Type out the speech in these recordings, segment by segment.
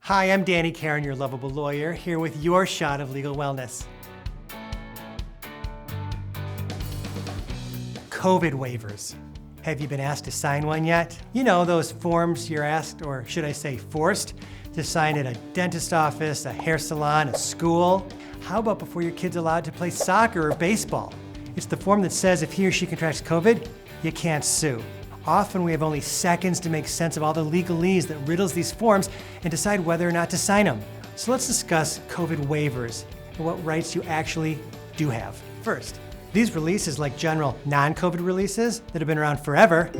Hi, I'm Danny Karon, your Lovable Lawyer, here with your shot of legal wellness. COVID waivers. Have you been asked to sign one yet? You know, those forms you're asked, or should I say forced, to sign at a dentist office, a hair salon, a school. How about before your kid's allowed to play soccer or baseball? It's the form that says if he or she contracts COVID, you can't sue. Often we have only seconds to make sense of all the legalese that riddles these forms and decide whether or not to sign them. So let's discuss COVID waivers and what rights you actually do have. First, these releases, like general non-COVID releases that have been around forever,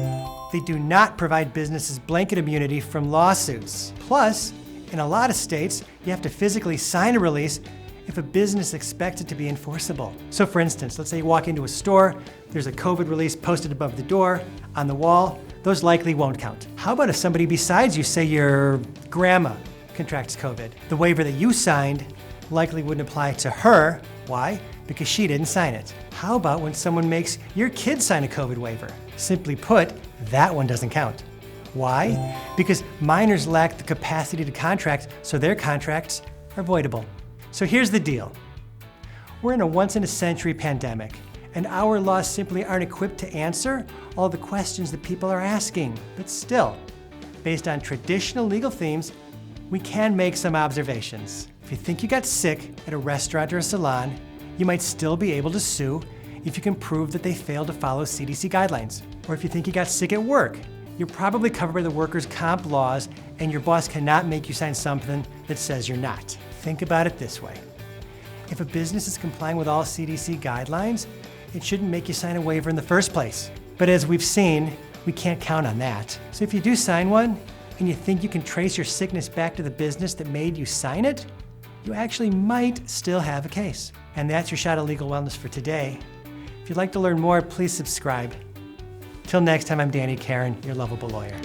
they do not provide businesses blanket immunity from lawsuits. Plus, in a lot of states, you have to physically sign a release if a business expects it to be enforceable. So for instance, let's say you walk into a store, there's a COVID release posted above the door, on the wall, those likely won't count. How about if somebody besides you, say your grandma, contracts COVID? The waiver that you signed likely wouldn't apply to her. Why? Because she didn't sign it. How about when someone makes your kid sign a COVID waiver? Simply put, that one doesn't count. Why? Because minors lack the capacity to contract, so their contracts are voidable. So here's the deal. We're in a once-in-a-century pandemic, and our laws simply aren't equipped to answer all the questions that people are asking. But still, based on traditional legal themes, we can make some observations. If you think you got sick at a restaurant or a salon, you might still be able to sue if you can prove that they failed to follow CDC guidelines. Or if you think you got sick at work, you're probably covered by the workers' comp laws, and your boss cannot make you sign something that says you're not. Think about it this way. If a business is complying with all CDC guidelines, it shouldn't make you sign a waiver in the first place. But as we've seen, we can't count on that. So if you do sign one, and you think you can trace your sickness back to the business that made you sign it, you actually might still have a case. And that's your shot of legal wellness for today. If you'd like to learn more, please subscribe. Till next time, I'm Danny Karon, your Lovable Lawyer.